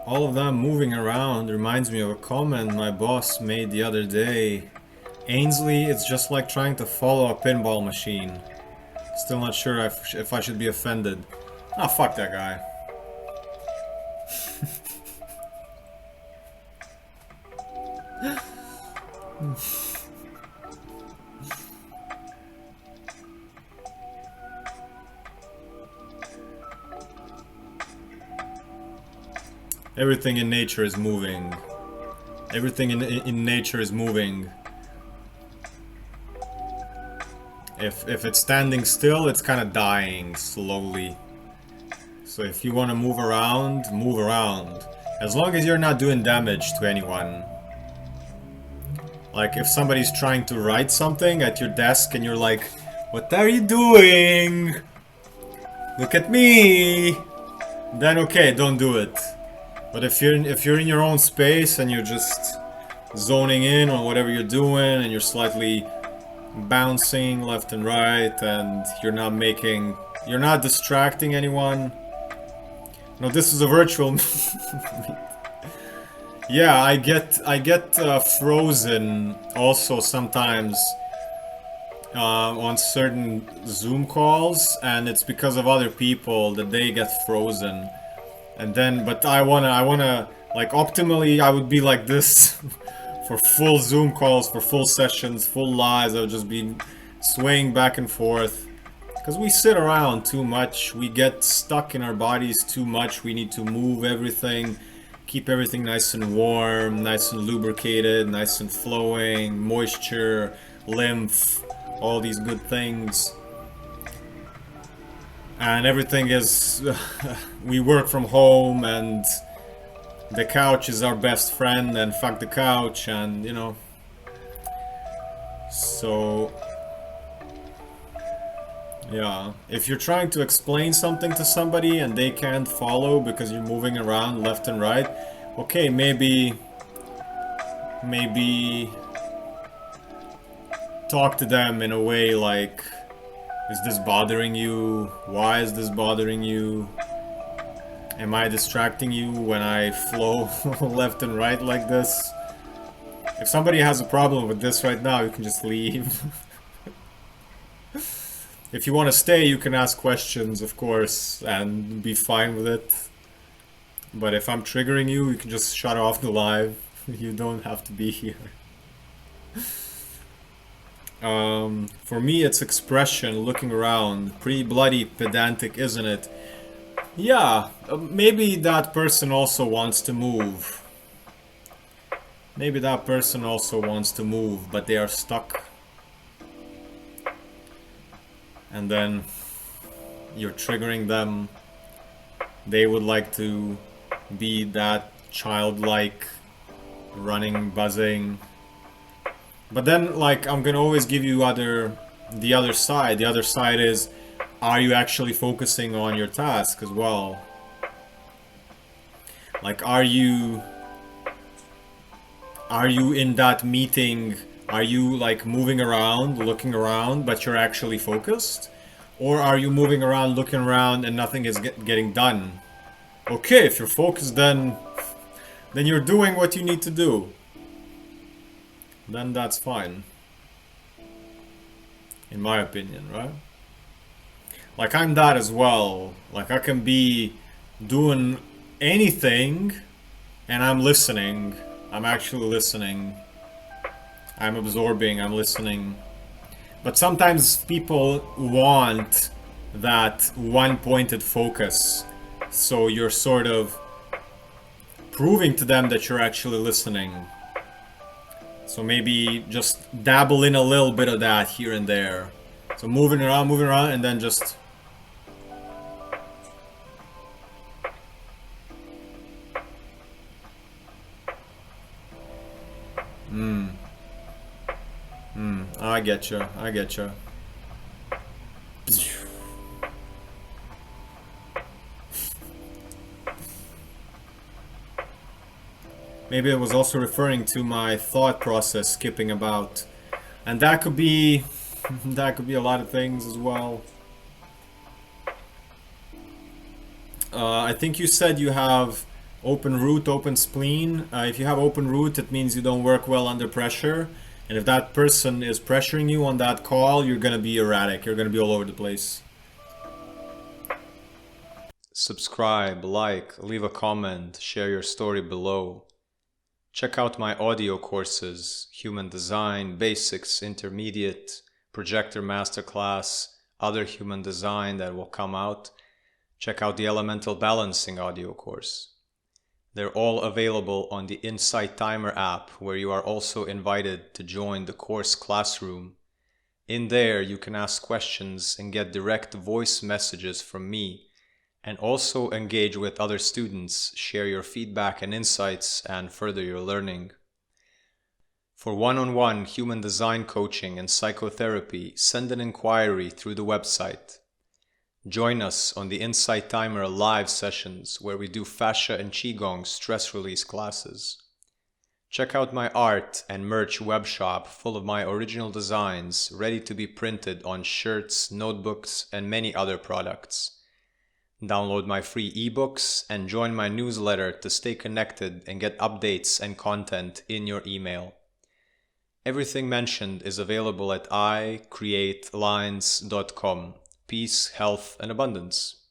All of them moving around reminds me of a comment my boss made the other day. Ainsley, it's just like trying to follow a pinball machine. Still not sure if I should be offended. Ah, fuck that guy. Everything in nature is moving. Everything in nature is moving. If it's standing still, it's kind of dying slowly. So if you want to move around, move around. As long as you're not doing damage to anyone. Like if somebody's trying to write something at your desk and you're like, "What are you doing? Look at me!" Then okay, don't do it. But if you're in your own space and you're just zoning in on whatever you're doing and you're slightly bouncing left and right and you're not distracting anyone. No, this is a virtual. Yeah, I get frozen also sometimes on certain Zoom calls, and it's because of other people that they get frozen. And then, but I wanna, like, optimally, I would be like this for full Zoom calls, for full sessions, full lives. I would just be swaying back and forth. Because we sit around too much, we get stuck in our bodies too much, we need to move everything, keep everything nice and warm, nice and lubricated, nice and flowing, moisture, lymph, all these good things. And everything is, we work from home and the couch is our best friend and fuck the couch and, you know. So, yeah. If you're trying to explain something to somebody and they can't follow because you're moving around left and right, okay, maybe talk to them in a way like, is this bothering you? Why is this bothering you? Am I distracting you when I flow left and right like this? If somebody has a problem with this right now, you can just leave. If you want to stay, you can ask questions, of course, and be fine with it. But if I'm triggering you, you can just shut off the live. You don't have to be here. For me, it's expression, looking around. Pretty bloody pedantic, isn't it? Yeah, maybe that person also wants to move. Maybe that person also wants to move, but they are stuck. And then you're triggering them. They would like to be that childlike, running, buzzing. But then, like, I'm gonna always give you the other side. The other side is, are you actually focusing on your task as well? Like, are you in that meeting, are you like moving around, looking around, but you're actually focused? Or are you moving around, looking around, and nothing is getting done? Okay, if you're focused, then you're doing what you need to do. Then that's fine. In my opinion, right? Like, I'm that as well. Like, I can be doing anything and I'm listening. I'm actually listening. I'm absorbing, I'm listening. But sometimes people want that one-pointed focus. So you're sort of proving to them that you're actually listening. So maybe just dabble in a little bit of that here and there. So moving around, and then just... I get you. I get you. Maybe it was also referring to my thought process skipping about. And that could be that could be a lot of things as well. I think you said you have open root, open spleen. If you have open root, it means you don't work well under pressure. And if that person is pressuring you on that call, you're going to be erratic. You're going to be all over the place. Subscribe, like, leave a comment, share your story below. Check out my audio courses, Human Design, Basics, Intermediate, Projector Masterclass, other Human Design that will come out. Check out the Elemental Balancing audio course. They're all available on the Insight Timer app, where you are also invited to join the course classroom. In there, you can ask questions and get direct voice messages from me, and also engage with other students, share your feedback and insights, and further your learning. For one-on-one human design coaching and psychotherapy, send an inquiry through the website. Join us on the Insight Timer live sessions, where we do fascia and qigong stress release classes. Check out my art and merch web shop full of my original designs ready to be printed on shirts, notebooks, and many other products. Download my free ebooks and join my newsletter to stay connected and get updates and content in your email. Everything mentioned is available at icreatelines.com. Peace, health, and abundance.